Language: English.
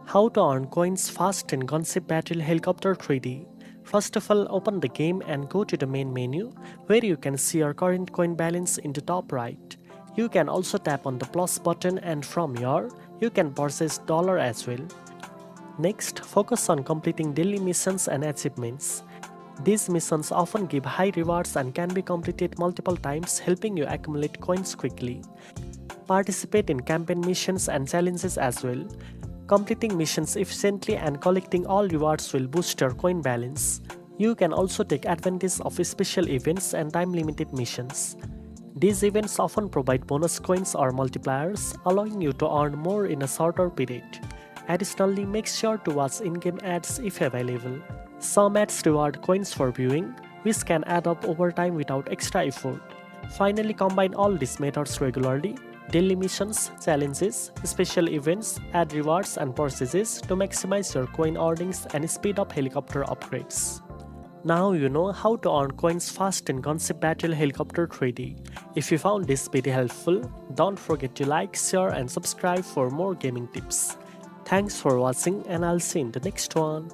How to earn coins fast in Gunship Battle Helicopter 3D. First of all, open the game and go to the main menu where you can see your current coin balance in the top right. You can also tap on the plus button and from here, you can purchase dollar as well. Next, focus on completing daily missions and achievements. These missions often give high rewards and can be completed multiple times, helping you accumulate coins quickly. Participate in campaign missions and challenges as well. Completing missions efficiently and collecting all rewards will boost your coin balance. You can also take advantage of special events and time-limited missions. These events often provide bonus coins or multipliers, allowing you to earn more in a shorter period. Additionally, make sure to watch in-game ads if available. Some ads reward coins for viewing, which can add up over time without extra effort. Finally, combine all these methods regularly: daily missions, challenges, special events, ad rewards, and purchases to maximize your coin earnings and speed up helicopter upgrades. Now you know how to earn coins fast in Gunship Battle Helicopter 3D. If you found this video helpful, don't forget to like, share, and subscribe for more gaming tips. Thanks for watching, and I'll see you in the next one.